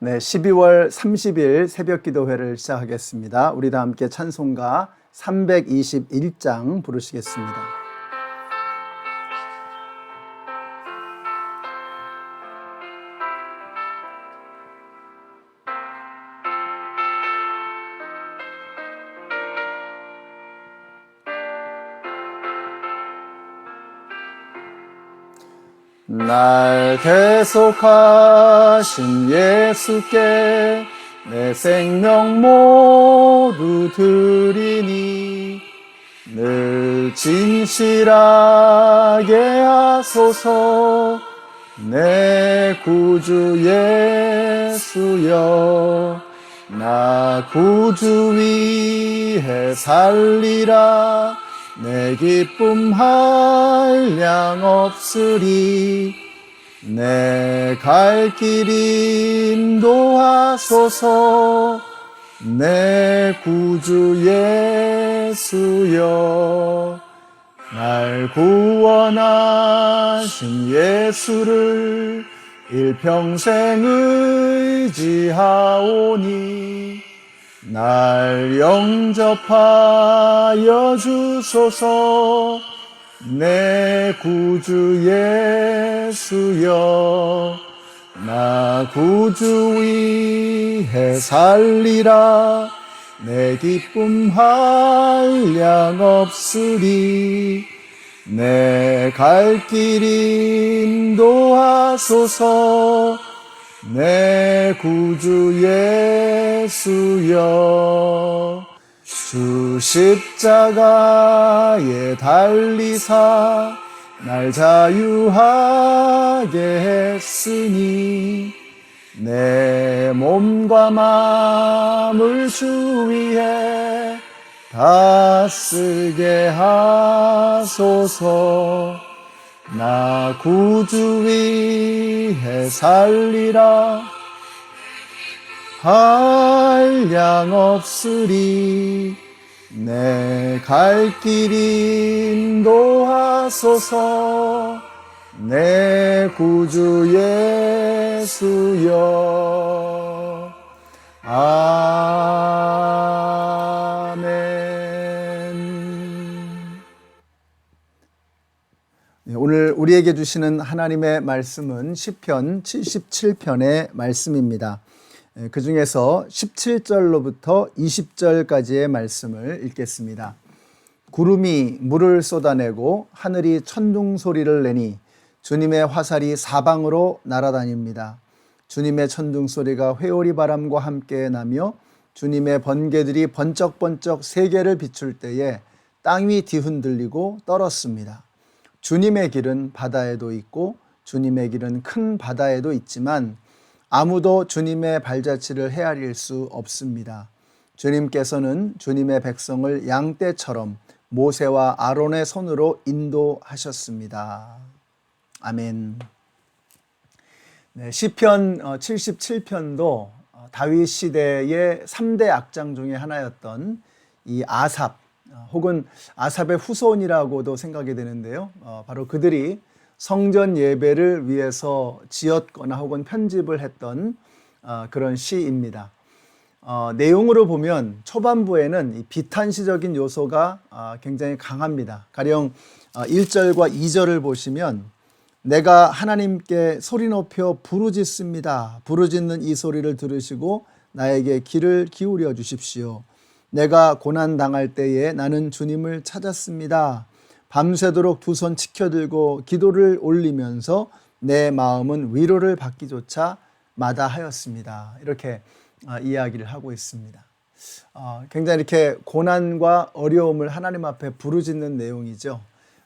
네, 12월 30일 새벽 기도회를 시작하겠습니다. 우리 다 함께 찬송가 321장 부르시겠습니다. 날 대속하신 예수께 내 생명 모두 드리니 늘 진실하게 하소서. 내 구주 예수여, 나 구주 위해 살리라. 내 기쁨 한량 없으리. 내 갈 길 인도하소서. 내 구주 예수여, 날 구원하신 예수를 일평생 의지하오니 날 영접하여 주소서. 내 구주 예수여, 나 구주 위해 살리라. 내 기쁨 한량 없으리. 내 갈 길 인도하소서. 내 구주 예수여, 주 십자가에 달리사 날 자유하게 했으니 내 몸과 마음을 주 위해 다 쓰게 하소서. 나 구주 위해 살리라. 한량 없으리. 내 갈 길 인도하소서. 내 구주 예수여. 아멘. 오늘 우리에게 주시는 하나님의 말씀은 시편 77편의 말씀입니다. 그 중에서 17절로부터 20절까지의 말씀을 읽겠습니다. 구름이 물을 쏟아내고 하늘이 천둥 소리를 내니 주님의 화살이 사방으로 날아다닙니다. 주님의 천둥 소리가 회오리 바람과 함께 나며 주님의 번개들이 번쩍번쩍 세계를 비출 때에 땅이 뒤흔들리고 떨었습니다. 주님의 길은 바다에도 있고 주님의 길은 큰 바다에도 있지만 아무도 주님의 발자취를 헤아릴 수 없습니다. 주님께서는 주님의 백성을 양떼처럼 모세와 아론의 손으로 인도하셨습니다. 아멘. 네, 시편 77편도 다윗 시대의 3대 악장 중에 하나였던 이 아삽 혹은 아삽의 후손이라고도 생각이 되는데요. 바로 그들이 성전 예배를 위해서 지었거나 혹은 편집을 했던 그런 시입니다. 내용으로 보면 초반부에는 이 비탄시적인 요소가 굉장히 강합니다. 가령 1절과 2절을 보시면 내가 하나님께 소리 높여 부르짖습니다. 부르짖는 이 소리를 들으시고 나에게 귀를 기울여 주십시오. 내가 고난당할 때에 나는 주님을 찾았습니다. 밤새도록 두 손 치켜들고 기도를 올리면서 내 마음은 위로를 받기조차 마다하였습니다. 이렇게 이야기를 하고 있습니다. 굉장히 이렇게 고난과 어려움을 하나님 앞에 부르짖는 내용이죠.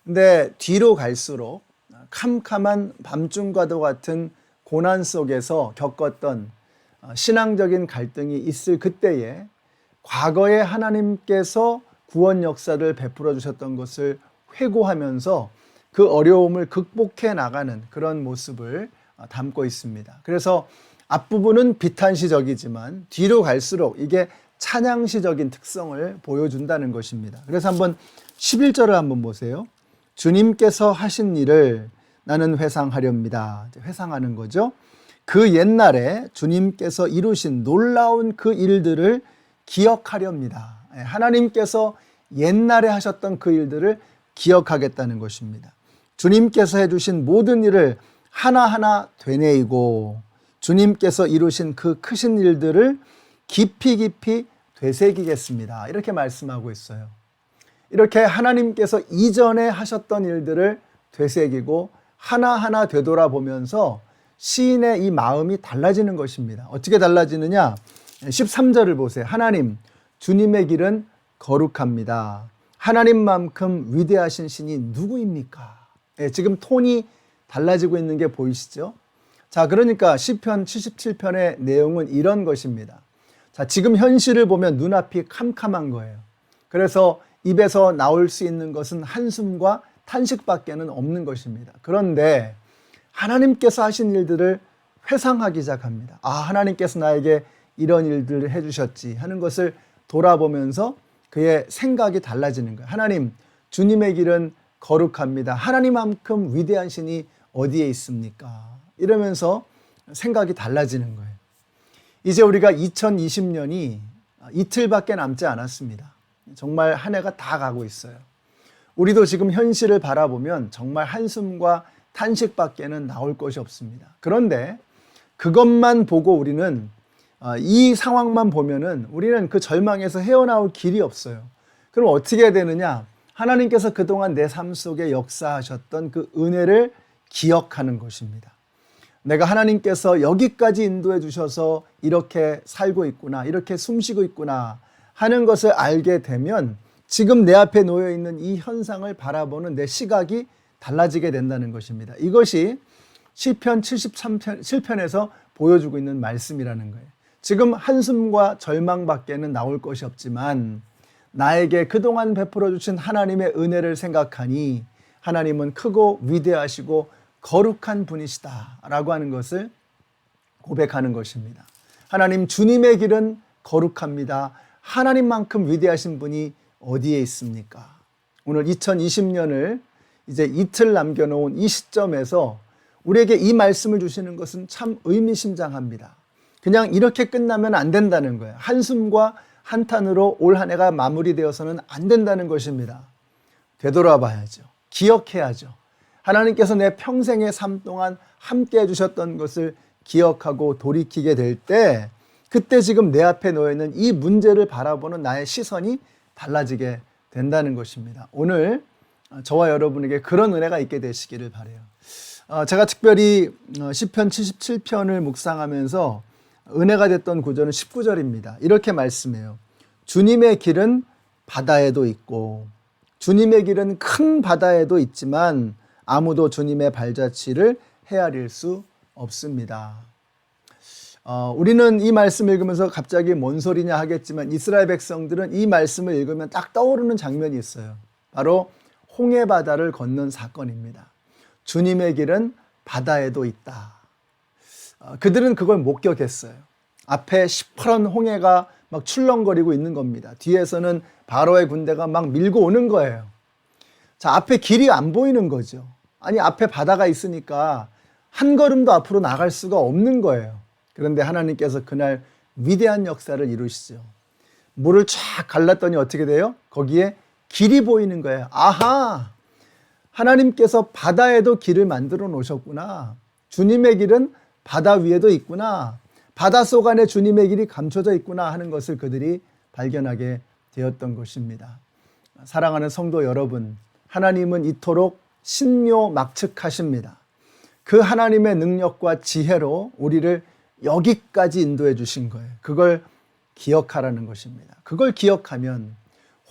근데 뒤로 갈수록 캄캄한 밤중과도 같은 고난 속에서 겪었던 신앙적인 갈등이 있을 그때에 과거에 하나님께서 구원 역사를 베풀어 주셨던 것을 회고하면서 그 어려움을 극복해 나가는 그런 모습을 담고 있습니다. 그래서 앞부분은 비탄시적이지만 뒤로 갈수록 이게 찬양시적인 특성을 보여준다는 것입니다. 그래서 한번 11절을 한번 보세요. 주님께서 하신 일을 나는 회상하렵니다. 회상하는 거죠. 그 옛날에 주님께서 이루신 놀라운 그 일들을 기억하렵니다. 하나님께서 옛날에 하셨던 그 일들을 기억하겠다는 것입니다. 주님께서 해주신 모든 일을 하나하나 되뇌이고 주님께서 이루신 그 크신 일들을 깊이 깊이 되새기겠습니다. 이렇게 말씀하고 있어요. 이렇게 하나님께서 이전에 하셨던 일들을 되새기고 하나하나 되돌아보면서 시인의 이 마음이 달라지는 것입니다. 어떻게 달라지느냐? 13절을 보세요. 하나님, 주님의 길은 거룩합니다. 하나님만큼 위대하신 신이 누구입니까? 지금 톤이 달라지고 있는 게 보이시죠? 자, 그러니까 시편 77편의 내용은 이런 것입니다. 자, 지금 현실을 보면 눈앞이 캄캄한 거예요. 그래서 입에서 나올 수 있는 것은 한숨과 탄식밖에는 없는 것입니다. 그런데 하나님께서 하신 일들을 회상하기 시작합니다. 아, 하나님께서 나에게 이런 일들을 해주셨지 하는 것을 돌아보면서 그의 생각이 달라지는 거예요. 하나님, 주님의 길은 거룩합니다. 하나님만큼 위대한 신이 어디에 있습니까? 이러면서 생각이 달라지는 거예요. 이제 우리가 2020년이 이틀밖에 남지 않았습니다. 정말 한 해가 다 가고 있어요. 우리도 지금 현실을 바라보면 정말 한숨과 탄식밖에는 나올 것이 없습니다. 그런데 그것만 보고 우리는 이 상황만 보면은 우리는 그 절망에서 헤어나올 길이 없어요. 그럼 어떻게 해야 되느냐? 하나님께서 그동안 내 삶 속에 역사하셨던 그 은혜를 기억하는 것입니다. 내가 하나님께서 여기까지 인도해 주셔서 이렇게 살고 있구나, 이렇게 숨쉬고 있구나 하는 것을 알게 되면 지금 내 앞에 놓여 있는 이 현상을 바라보는 내 시각이 달라지게 된다는 것입니다. 이것이 시편 77편에서 보여주고 있는 말씀이라는 거예요. 지금 한숨과 절망밖에는 나올 것이 없지만 나에게 그동안 베풀어 주신 하나님의 은혜를 생각하니 하나님은 크고 위대하시고 거룩한 분이시다 라고 하는 것을 고백하는 것입니다. 하나님, 주님의 길은 거룩합니다. 하나님만큼 위대하신 분이 어디에 있습니까? 오늘 2020년을 이제 이틀 남겨놓은 이 시점에서 우리에게 이 말씀을 주시는 것은 참 의미심장합니다. 그냥 이렇게 끝나면 안 된다는 거예요. 한숨과 한탄으로 올 한 해가 마무리되어서는 안 된다는 것입니다. 되돌아봐야죠. 기억해야죠. 하나님께서 내 평생의 삶 동안 함께 해주셨던 것을 기억하고 돌이키게 될 때 그때 지금 내 앞에 놓여있는 이 문제를 바라보는 나의 시선이 달라지게 된다는 것입니다. 오늘 저와 여러분에게 그런 은혜가 있게 되시기를 바라요. 제가 특별히 시편 77편을 묵상하면서 은혜가 됐던 구절은 19절입니다. 이렇게 말씀해요. 주님의 길은 바다에도 있고 주님의 길은 큰 바다에도 있지만 아무도 주님의 발자취를 헤아릴 수 없습니다. 우리는 이 말씀 읽으면서 갑자기 뭔 소리냐 하겠지만 이스라엘 백성들은 이 말씀을 읽으면 딱 떠오르는 장면이 있어요. 바로 홍해 바다를 건넌 사건입니다. 주님의 길은 바다에도 있다. 그들은 그걸 목격했어요. 앞에 시퍼런 홍해가 막 출렁거리고 있는 겁니다. 뒤에서는 바로의 군대가 막 밀고 오는 거예요. 자, 앞에 길이 안 보이는 거죠. 아니, 앞에 바다가 있으니까 한 걸음도 앞으로 나갈 수가 없는 거예요. 그런데 하나님께서 그날 위대한 역사를 이루시죠. 물을 쫙 갈랐더니 어떻게 돼요? 거기에 길이 보이는 거예요. 아하! 하나님께서 바다에도 길을 만들어 놓으셨구나. 주님의 길은 바다 위에도 있구나. 바닷속 안에 주님의 길이 감춰져 있구나 하는 것을 그들이 발견하게 되었던 것입니다. 사랑하는 성도 여러분, 하나님은 이토록 신묘막측하십니다. 그 하나님의 능력과 지혜로 우리를 여기까지 인도해 주신 거예요. 그걸 기억하라는 것입니다. 그걸 기억하면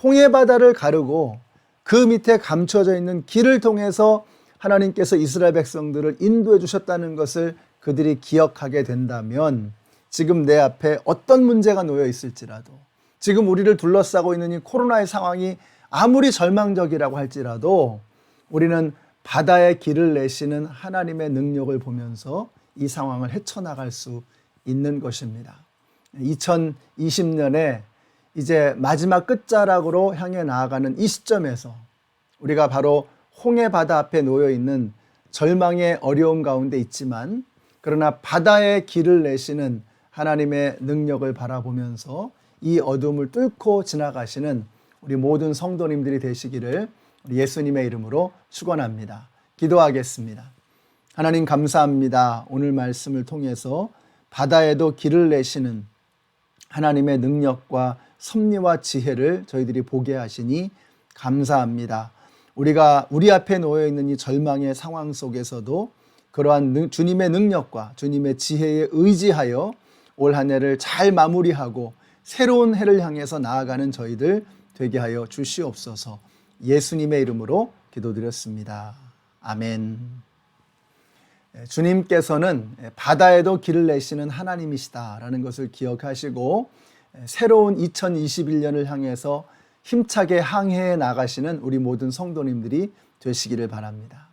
홍해바다를 가르고 그 밑에 감춰져 있는 길을 통해서 하나님께서 이스라엘 백성들을 인도해 주셨다는 것을 그들이 기억하게 된다면 지금 내 앞에 어떤 문제가 놓여 있을지라도 지금 우리를 둘러싸고 있는 이 코로나의 상황이 아무리 절망적이라고 할지라도 우리는 바다에 길을 내시는 하나님의 능력을 보면서 이 상황을 헤쳐나갈 수 있는 것입니다. 2020년에 이제 마지막 끝자락으로 향해 나아가는 이 시점에서 우리가 바로 홍해 바다 앞에 놓여 있는 절망의 어려움 가운데 있지만 그러나 바다에 길을 내시는 하나님의 능력을 바라보면서 이 어둠을 뚫고 지나가시는 우리 모든 성도님들이 되시기를 예수님의 이름으로 축원합니다. 기도하겠습니다. 하나님 감사합니다. 오늘 말씀을 통해서 바다에도 길을 내시는 하나님의 능력과 섭리와 지혜를 저희들이 보게 하시니 감사합니다. 우리가 우리 앞에 놓여 있는 이 절망의 상황 속에서도 그러한 주님의 능력과 주님의 지혜에 의지하여 올 한 해를 잘 마무리하고 새로운 해를 향해서 나아가는 저희들 되게 하여 주시옵소서. 예수님의 이름으로 기도드렸습니다. 아멘. 주님께서는 바다에도 길을 내시는 하나님이시다라는 것을 기억하시고 새로운 2021년을 향해서 힘차게 항해해 나가시는 우리 모든 성도님들이 되시기를 바랍니다.